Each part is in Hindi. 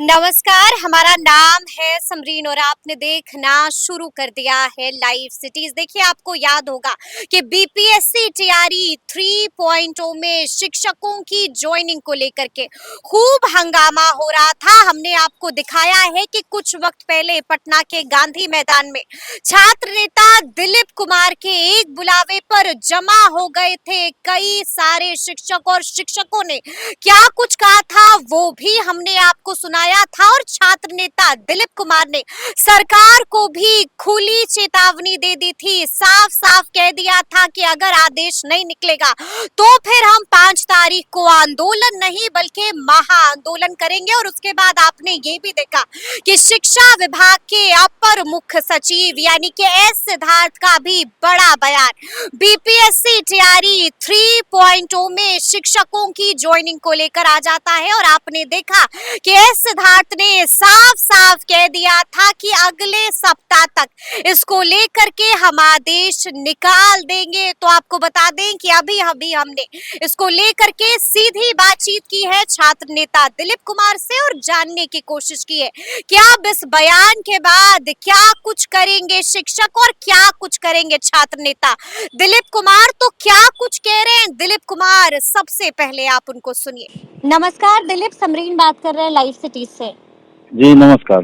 नमस्कार, हमारा नाम है समरीन और आपने देखना शुरू कर दिया है लाइव सिटीज। देखिए, आपको याद होगा कि बीपीएससी तैयारी 3.0 में शिक्षकों की ज्वाइनिंग को लेकर के खूब हंगामा हो रहा था। हमने आपको दिखाया है कि कुछ वक्त पहले पटना के गांधी मैदान में छात्र नेता दिलीप कुमार के एक बुलावे पर जमा हो गए थे कई सारे शिक्षक, और शिक्षकों ने क्या कुछ कहा था वो भी हमने आपको सुनाया था। और छात्र नेता दिलीप कुमार ने सरकार को भी खुली चेतावनी दे दी थी, साफ साफ कह दिया था कि अगर आदेश नहीं निकलेगा तो फिर हम 5 तारीख को आंदोलन नहीं बल्कि महा आंदोलन करेंगे। और उसके बाद आपने ये भी देखा कि शिक्षा विभाग के अपर मुख्य सचिव यानी कि एस सिद्धार्थ का भी बड़ा बयान बीपीएससी तैयारी 3.0 में शिक्षकों की ज्वाइनिंग को लेकर आ जाता है। और आपने देखा कि एस सिद्धार्थ ने साफ साफ कह दिया था कि अगले सप्ताह तक इसको लेकर के हम आदेश निकाल देंगे। तो आपको बता दें कि अभी अभी हमने इसको लेकर के सीधी बातचीत की है छात्र नेता दिलीप कुमार से और जानने की कोशिश की है कि अब इस बयान के बाद क्या कुछ करेंगे शिक्षक और क्या कुछ करेंगे छात्र नेता दिलीप कुमार। तो क्या कुछ कह रहे हैं दिलीप कुमार, सबसे पहले आप उनको सुनिए। नमस्कार दिलीप, समरीन बात कर रहे हैं लाइव सिटीज से। जी नमस्कार।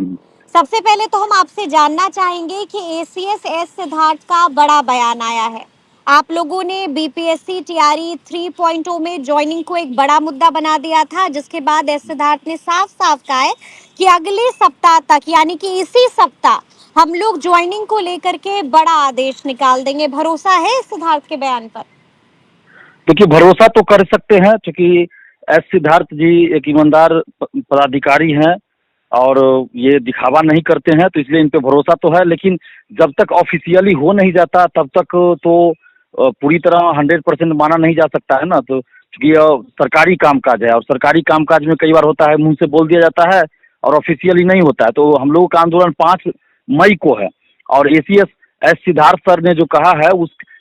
सबसे पहले तो हम आपसे जानना चाहेंगे कि एसीएस एस सिद्धार्थ का बड़ा बयान आया है। आप लोगों ने बीपीएससी तैयारी 3.0 में ज्वाइनिंग को एक बड़ा मुद्दा बना दिया था, जिसके बाद एस सिद्धार्थ ने साफ साफ कहा है कि अगले सप्ताह तक यानी कि इसी सप्ताह हम लोग ज्वाइनिंग को लेकर के बड़ा आदेश निकाल देंगे। भरोसा है इस सिद्धार्थ के बयान पर? देखिए, भरोसा तो कर सकते हैं क्योंकि एस सिद्धार्थ जी एक ईमानदार पदाधिकारी हैं और ये दिखावा नहीं करते हैं, तो इसलिए इन पे भरोसा तो है। लेकिन जब तक ऑफिशियली हो नहीं जाता तब तक तो पूरी तरह 100% माना नहीं जा सकता है ना। तो क्योंकि सरकारी कामकाज है और सरकारी कामकाज में कई बार होता है मुंह से बोल दिया जाता है और ऑफिशियली नहीं होता है। तो हम लोगों का आंदोलन 5 मई को है और एसीएस एस सिद्धार्थ सर ने जो कहा है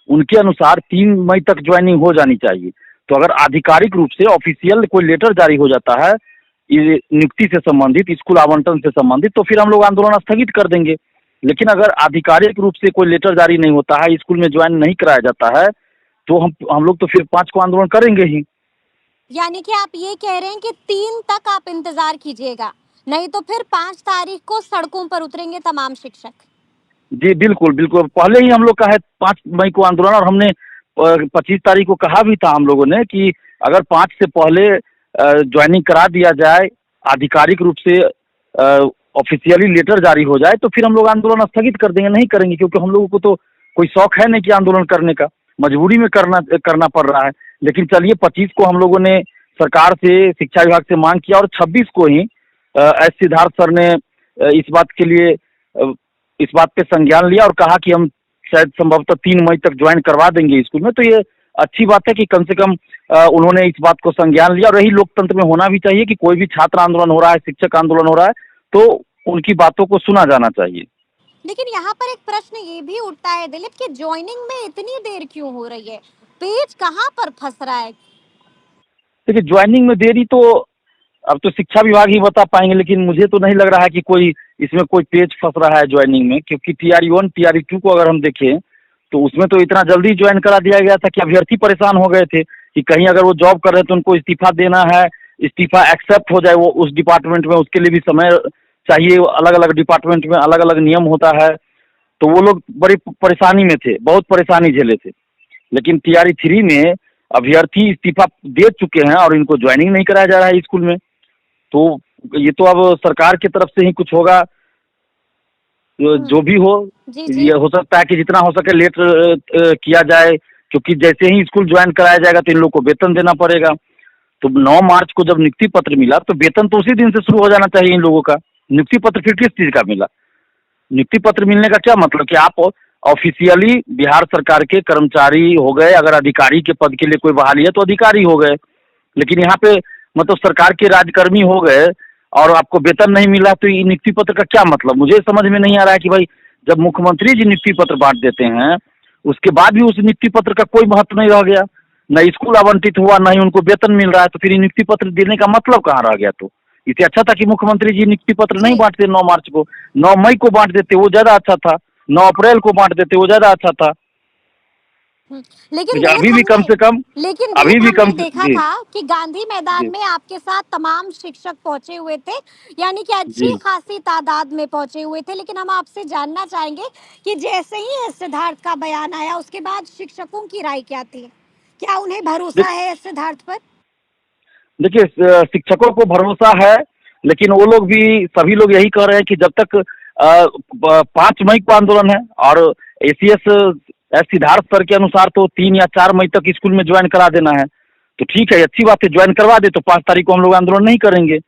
उनके अनुसार 3 मई तक ज्वाइनिंग हो जानी चाहिए। तो अगर आधिकारिक रूप से ऑफिशियल कोई लेटर जारी हो जाता है नियुक्ति से संबंधित, स्कूल आवंटन से संबंधित, तो फिर हम लोग आंदोलन स्थगित कर देंगे। लेकिन अगर आधिकारिक रूप से कोई लेटर जारी नहीं होता है, स्कूल में ज्वाइन नहीं कराया जाता है, तो हम लोग तो फिर 5 को आंदोलन करेंगे ही। यानी कि आप ये कह रहे हैं कि 3 तक आप इंतजार कीजिएगा, नहीं तो फिर 5 तारीख को सड़कों पर उतरेंगे तमाम शिक्षक। जी बिल्कुल बिल्कुल, पहले ही हम लोग का है 5 मई को आंदोलन और हमने 25 तारीख को कहा भी था हम लोगों ने कि अगर 5 से पहले ज्वाइनिंग करा दिया जाए, आधिकारिक रूप से ऑफिशियली लेटर जारी हो जाए, तो फिर हम लोग आंदोलन स्थगित कर देंगे, नहीं करेंगे। क्योंकि हम लोगों को तो कोई शौक है नहीं कि आंदोलन करने का, मजबूरी में करना पड़ रहा है। लेकिन चलिए, 25 को हम लोगों ने सरकार से, शिक्षा विभाग से मांग किया और 26 को ही एस सिद्धार्थ सर ने इस बात पे संज्ञान लिया और कहा कि हम शायद संभवतः 3 मई तक ज्वाइन करवा देंगे स्कूल में। तो ये अच्छी बात है कि कम से कम उन्होंने इस बात को संज्ञान लिया और यही लोकतंत्र में होना भी चाहिए कि कोई भी छात्र आंदोलन हो रहा है, शिक्षक आंदोलन हो रहा है, तो उनकी बातों को सुना जाना चाहिए। लेकिन यहाँ पर एक प्रश्न ये भी उठता है दिलीप कि ज्वाइनिंग में इतनी देर क्यों हो रही है? पेज कहाँ पर फंस रहा है? देखिए, ज्वाइनिंग में देरी तो अब तो शिक्षा विभाग ही बता पाएंगे, लेकिन मुझे तो नहीं लग रहा है कि कोई इसमें कोई पेज फंस रहा है ज्वाइनिंग में। क्योंकि टीआरई 1 टीआरई 2 को अगर हम देखें तो उसमें तो इतना जल्दी ज्वाइन करा दिया गया था कि अभ्यर्थी परेशान हो गए थे कि कहीं अगर वो जॉब कर रहे तो उनको इस्तीफा देना है, इस्तीफा एक्सेप्ट हो जाए वो उस डिपार्टमेंट में, उसके लिए भी समय चाहिए। अलग अलग डिपार्टमेंट में अलग अलग नियम होता है, तो वो लोग बड़ी परेशानी में थे, बहुत परेशानी झेले थे। लेकिन टीआरई 3 में अभ्यर्थी इस्तीफा दे चुके हैं और इनको ज्वाइनिंग नहीं कराया जा रहा है स्कूल में। तो ये तो अब सरकार की तरफ से ही कुछ होगा, जो भी हो। ये हो सकता है कि जितना हो सके लेट किया जाए, क्योंकि जैसे ही स्कूल ज्वाइन कराया जाएगा तो इन लोग को वेतन देना पड़ेगा। तो 9 मार्च को जब नियुक्ति पत्र मिला तो वेतन तो उसी दिन से शुरू हो जाना चाहिए इन लोगों का। नियुक्ति पत्र फिर किस चीज का मिला? नियुक्ति पत्र मिलने का क्या मतलब कि आप ऑफिशियली बिहार सरकार के कर्मचारी हो गए, अगर अधिकारी के पद के लिए कोई बहाली है तो अधिकारी हो गए। लेकिन यहाँ पे मतलब सरकार के राजकर्मी हो गए और आपको वेतन नहीं मिला, तो ये नियुक्ति पत्र का क्या मतलब? मुझे समझ में नहीं आ रहा है कि भाई जब मुख्यमंत्री जी नियुक्ति पत्र बांट देते हैं उसके बाद भी उस नियुक्ति पत्र का कोई महत्व नहीं रह गया, न स्कूल आवंटित हुआ, न ही उनको वेतन मिल रहा है, तो फिर नियुक्ति पत्र देने का मतलब कहाँ रह गया? तो इससे अच्छा था कि मुख्यमंत्री जी नियुक्ति पत्र नहीं जी। बांटते 9 मार्च को, 9 मई को बांट देते, वो ज्यादा अच्छा था। 9 अप्रैल को बांट देते, वो ज्यादा अच्छा था। हुँ, लेकिन देखिए दिलीप अभी भी कम हमने से कम, लेकिन अभी दिलीप भी हमने कम से देखा जी, था कि गांधी मैदान जी, में आपके साथ तमाम शिक्षक पहुंचे हुए थे, यानी कि अच्छी जी। खासी तादाद में पहुंचे हुए थे। लेकिन हम आपसे जानना चाहेंगे कि जैसे ही ये सिद्धार्थ का बयान आया, उसके बाद शिक्षकों की राय क्या थी? क्या उन्हें भरोसा देख है सिद्धार्थ पर? देखिए शिक्षकों को भरोसा है, लेकिन वो लोग भी, सभी लोग यही कह रहे हैं कि जब तक 5 मई को आंदोलन है और एसीएस सिद्धार्थ सर के अनुसार तो 3 या 4 मई तक स्कूल में ज्वाइन करा देना है। तो ठीक है, अच्छी बात है, ज्वाइन करवा दे तो 5 तारीख को हम लोग आंदोलन नहीं करेंगे।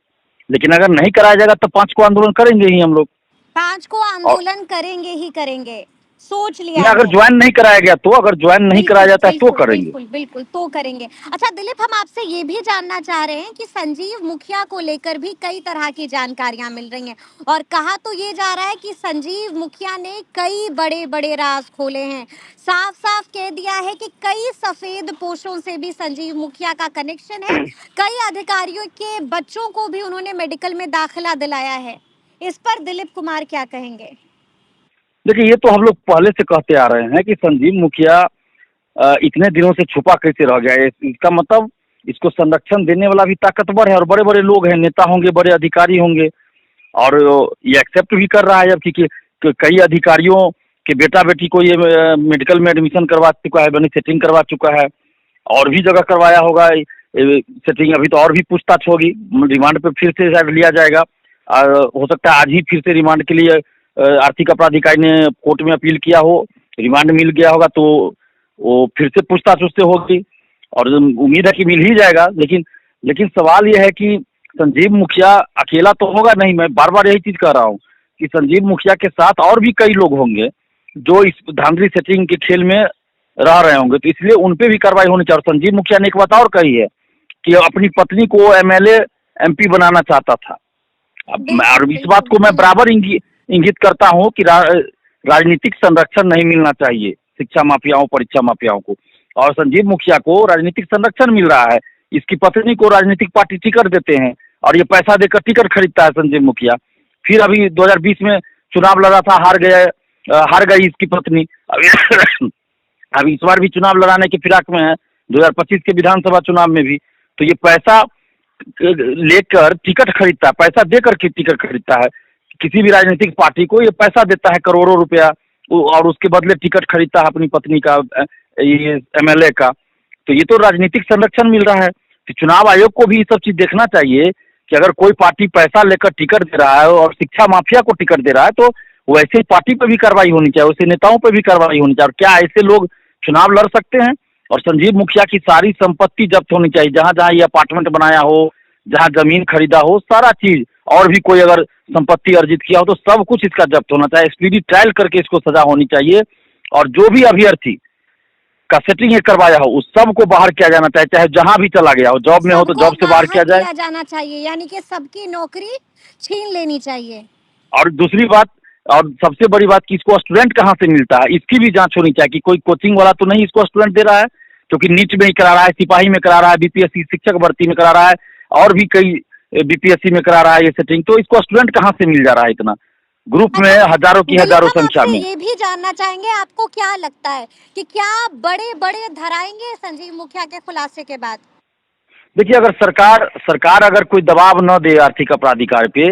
लेकिन अगर नहीं कराया जाएगा तो 5 को आंदोलन करेंगे ही हम लोग। 5 को और आंदोलन करेंगे ही करेंगे, सोच लिया नहीं, अगर है। ज्वाइन नहीं कराया गया तो, अगर ज्वाइन नहीं कराया बिल्कुल, जाता है तो बिल्कुल, करेंगे। बिल्कुल, बिल्कुल, तो करेंगे। अच्छा दिलीप, हम आपसे ये भी जानना चाह रहे हैं कि संजीव मुखिया को लेकर भी कई तरह की जानकारियाँ मिल रही हैं और कहा तो ये जा रहा है कि संजीव मुखिया ने कई बड़े-बड़े राज़ खोले हैं। साफ-साफ कह दिया है कि कई सफेदपोशों से भी संजीव मुखिया का कनेक्शन है। कई अधिकारियों के बच्चों को भी उन्होंने मेडिकल में दाखिला दिलाया है। इस पर दिलीप कुमार क्या कहेंगे? देखिए ये तो हम लोग पहले से कहते आ रहे हैं कि संजीव मुखिया इतने दिनों से छुपा कैसे रह गया है। इसका मतलब इसको संरक्षण देने वाला भी ताकतवर है और बड़े बड़े लोग हैं, नेता होंगे, बड़े अधिकारी होंगे। और ये एक्सेप्ट भी कर रहा है अब कि कई अधिकारियों के बेटा बेटी को ये मेडिकल में एडमिशन करवा चुका है, बनी सेटिंग करवा चुका है, और भी जगह करवाया होगा सेटिंग। अभी तो और भी पूछताछ होगी, रिमांड पे फिर से शायद लिया जाएगा। हो सकता है आज ही फिर से रिमांड के लिए आर्थिक अपराध इकाई ने कोर्ट में अपील किया हो, रिमांड मिल गया होगा तो वो फिर से पूछताछ उससे होगी और उम्मीद है कि मिल ही जाएगा। लेकिन लेकिन सवाल यह है कि संजीव मुखिया अकेला तो होगा नहीं। मैं बार बार यही चीज कह रहा हूँ कि संजीव मुखिया के साथ और भी कई लोग होंगे जो इस धांधली सेटिंग के खेल में रह रहे होंगे, तो इसलिए उन पे भी कार्रवाई होनी चाहिए। और संजीव मुखिया ने एक बात और कही है कि अपनी पत्नी को एमएलए एमपी बनाना चाहता था। अब बिल्कुल, और इस बात बिल्कुल। को मैं बराबर इंगित करता हूँ कि राजनीतिक संरक्षण नहीं मिलना चाहिए शिक्षा माफियाओं, परीक्षा माफियाओं को, और संजीव मुखिया को राजनीतिक संरक्षण मिल रहा है। इसकी पत्नी को राजनीतिक पार्टी टिकट देते हैं और ये पैसा देकर टिकट खरीदता है संजीव मुखिया। फिर अभी 2020 में चुनाव लड़ा था, हार गई इसकी पत्नी। अभी अब इस बार भी चुनाव लड़ाने के फिराक में है, 2025 के विधानसभा चुनाव में भी। तो ये पैसा लेकर टिकट खरीदता है, पैसा देकर के टिकट खरीदता है। किसी भी राजनीतिक पार्टी को ये पैसा देता है करोड़ों रुपया, और उसके बदले टिकट खरीदता है अपनी पत्नी का, ये एमएलए का। तो ये तो राजनीतिक संरक्षण मिल रहा है। तो चुनाव आयोग को भी ये सब चीज देखना चाहिए कि अगर कोई पार्टी पैसा लेकर टिकट दे रहा है और शिक्षा माफिया को टिकट दे रहा है तो वैसे पार्टी पे भी कार्रवाई होनी चाहिए, वैसे नेताओं पे भी कार्रवाई होनी चाहिए। और क्या ऐसे लोग चुनाव लड़ सकते हैं? और संजीव मुखिया की सारी संपत्ति जब्त होनी चाहिए, जहां जहां ये अपार्टमेंट बनाया हो, जहां जमीन खरीदा हो, सारा चीज, और भी कोई अगर संपत्ति अर्जित किया हो तो सब कुछ इसका जब्त होना चाहिए। स्पीडी ट्रायल करके इसको सजा होनी चाहिए। और जो भी अभ्यर्थी का सेटिंग ये करवाया हो उस सब को बाहर किया जाना चाहिए, चाहे जहां भी चला गया हो, जॉब में हो तो सबको जॉब से बाहर किया जाए। किया जाना चाहिए, यानी कि सबकी नौकरी छीन लेनी चाहिए। और दूसरी बात, और सबसे बड़ी बात कि इसको स्टूडेंट कहाँ से मिलता है, इसकी भी जांच होनी चाहिए कि कोई कोचिंग वाला तो नहीं इसको स्टूडेंट दे रहा है, क्योंकि नीट में ही करा रहा है, सिपाही में करा रहा है, बीपीएससी शिक्षक भर्ती में करा रहा है, और भी कई बीपीएससी में करा रहा है ये सेटिंग। तो इसको स्टूडेंट कहाँ से मिल जा रहा है इतना, ग्रुप में अच्छा हजारों की दिलीप, हजारों हम संख्या आपसे में। ये भी जानना चाहेंगे, आपको क्या लगता है कि क्या बड़े बड़े धराएंगे संजीव मुखिया के खुलासे के बाद? देखिए अगर सरकार अगर कोई दबाव न दे आर्थिक अपराध इकाई पे,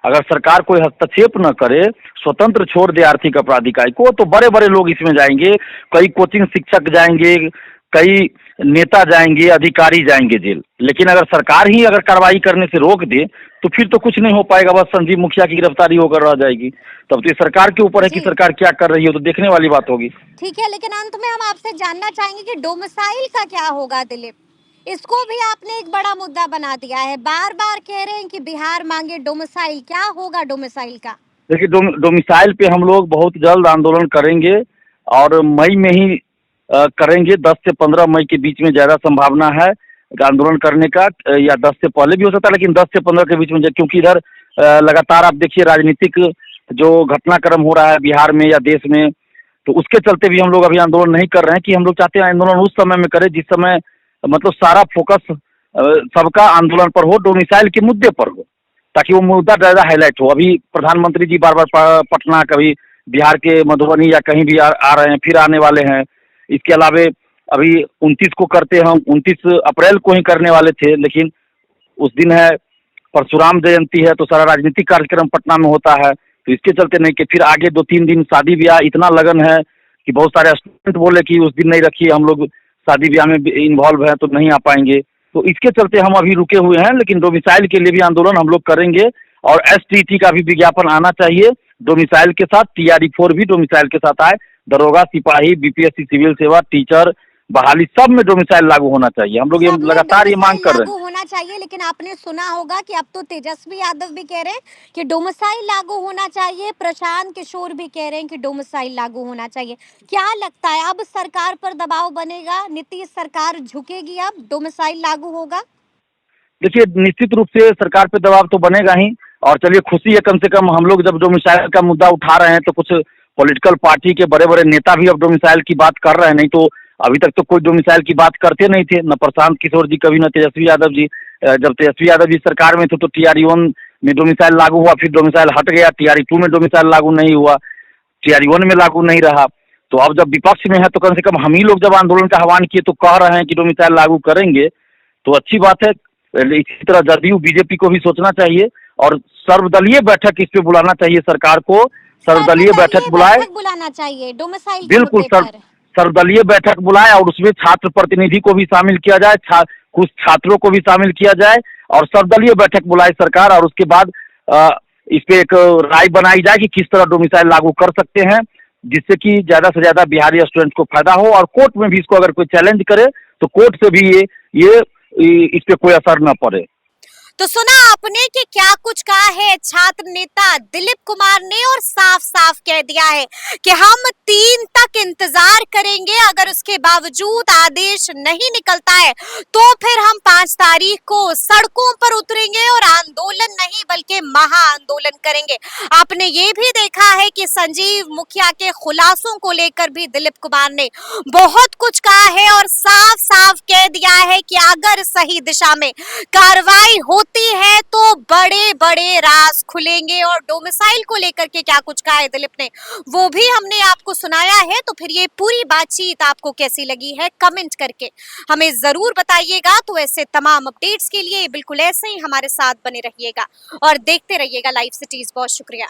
अगर सरकार कोई हस्तक्षेप न करे, स्वतंत्र छोड़ दे आर्थिक अपराध इकाई को, तो बड़े बड़े लोग इसमें जाएंगे, कई कोचिंग शिक्षक जाएंगे, कई नेता जाएंगे, अधिकारी जाएंगे जेल। लेकिन अगर सरकार ही अगर कार्रवाई करने से रोक दे तो फिर तो कुछ नहीं हो पाएगा, बस संजीव मुखिया की गिरफ्तारी होकर रह जाएगी। तब तो ये सरकार के ऊपर है कि जी सरकार क्या कर रही है, तो देखने वाली बात होगी। ठीक है, लेकिन अंत में हम आपसे जानना चाहेंगे कि डोमिसाइल का क्या होगा दिलीप? इसको भी आपने एक बड़ा मुद्दा बना दिया है, बार बार कह रहे हैं कि बिहार मांगे डोमिसाइल, क्या होगा डोमिसाइल का? देखिए डोमिसाइल पे हम लोग बहुत जल्द आंदोलन करेंगे और मई में ही करेंगे। 10 से 15 मई के बीच में ज़्यादा संभावना है आंदोलन करने का, या 10 से पहले भी हो सकता है, लेकिन 10 से 15 के बीच में, क्योंकि इधर लगातार आप देखिए राजनीतिक जो घटनाक्रम हो रहा है बिहार में या देश में, तो उसके चलते भी हम लोग अभी आंदोलन नहीं कर रहे हैं। कि हम लोग चाहते हैं आंदोलन उस समय में करें जिस समय मतलब सारा फोकस सबका आंदोलन पर हो, डोमिसाइल के मुद्दे पर हो। ताकि वो मुद्दा ज़्यादा हाईलाइट हो। अभी प्रधानमंत्री जी बार बार पटना, कभी बिहार के मधुबनी या कहीं भी आ रहे हैं, फिर आने वाले हैं। इसके अलावे अभी 29 को करते हम, 29 अप्रैल को ही करने वाले थे, लेकिन उस दिन है परशुराम जयंती है, तो सारा राजनीतिक कार्यक्रम पटना में होता है, तो इसके चलते नहीं कि फिर आगे 2-3 दिन शादी ब्याह इतना लगन है कि बहुत सारे स्टूडेंट बोले कि उस दिन नहीं रखिए, हम लोग शादी ब्याह में इन्वॉल्व है तो नहीं आ पाएंगे। तो इसके चलते हम अभी रुके हुए हैं, लेकिन डोमिसाइल के लिए भी आंदोलन हम लोग करेंगे और एसटीटी का भी विज्ञापन आना चाहिए डोमिसाइल के साथ। TRE-4 भी डोमिसाइल के साथ आए। दरोगा, सिपाही, बीपीएससी सिविल सेवा, टीचर, बहाली, सब में डोमिसाइल लागू होना चाहिए। हम लोग ये सब में लगातार ये मांग डोमिसाइल कर रहे लागू हैं। होना चाहिए, लेकिन आपने सुना होगा कि अब तो तेजस्वी यादव भी कह रहे हैं कि डोमिसाइल लागू होना चाहिए, प्रशांत किशोर भी कह रहे हैं कि डोमिसाइल लागू होना चाहिए। क्या लगता है अब सरकार पर दबाव बनेगा, नीतीश सरकार झुकेगी, अब डोमिसाइल लागू होगा? देखिए, निश्चित रूप से सरकार पे दबाव तो बनेगा ही, और चलिए खुशी है कम से कम हम लोग जब डोमिसाइल का मुद्दा उठा रहे हैं तो कुछ पॉलिटिकल पार्टी के बड़े बड़े नेता भी अब डोमिसाइल की बात कर रहे हैं, नहीं तो अभी तक तो कोई डोमिसाइल की बात करते नहीं थे, न प्रशांत किशोर जी कभी, न तेजस्वी यादव जी। जब तेजस्वी यादव जी सरकार में थे तो TRE-1 में डोमिसाइल लागू हुआ, फिर डोमिसाइल हट गया, TRE-2 में डोमिसाइल लागू नहीं हुआ, TRE-1 में लागू नहीं रहा। तो अब जब विपक्ष में है तो कम से कम हम ही लोग जब आंदोलन का आह्वान किए तो कह रहे हैं कि डोमिसाइल लागू करेंगे, तो अच्छी बात है। इसी तरह जदयू बीजेपी को भी सोचना चाहिए और सर्वदलीय बैठक इस पे बुलाना चाहिए सरकार को। सर्वदलीय बैठक बुलाए, बुलाना चाहिए डोमिसाइल के बिल्कुल मुद्दे पर। सर्वदलीय बैठक बुलाए और उसमें छात्र प्रतिनिधि को भी शामिल किया जाए, कुछ छात्रों को भी शामिल किया जाए और सर्वदलीय बैठक बुलाए सरकार, और उसके बाद इस पे एक राय बनाई जाए कि किस तरह डोमिसाइल लागू कर सकते हैं, जिससे कि ज्यादा से ज्यादा बिहारी स्टूडेंट को फायदा हो, और कोर्ट में भी इसको अगर कोई चैलेंज करे तो कोर्ट से भी ये इस पे कोई असर न पड़े। तो सुना आपने कि क्या कुछ कहा है छात्र नेता दिलीप कुमार ने, और साफ साफ कह दिया है कि हम 3 तक इंतजार करेंगे, अगर उसके बावजूद आदेश नहीं निकलता है तो फिर हम 5 तारीख को सड़कों पर उतरेंगे और आंदोलन नहीं बल्कि महा आंदोलन करेंगे। आपने ये भी देखा है कि संजीव मुखिया के खुलासों को लेकर भी दिलीप कुमार ने बहुत कुछ कहा है और साफ साफ कह दिया है कि अगर सही दिशा में कार्रवाई होती है तो बड़े बड़े राज खुलेंगे। और डोमिसाइल को लेकर के क्या कुछ कहा है दिलीप ने, वो भी हमने आपको सुनाया है। तो फिर ये पूरी बातचीत आपको कैसी लगी है कमेंट करके हमें जरूर बताइएगा। तो ऐसे तमाम अपडेट्स के लिए बिल्कुल ऐसे ही हमारे साथ बने रहिएगा और देखते रहिएगा लाइव सिटीज। बहुत शुक्रिया।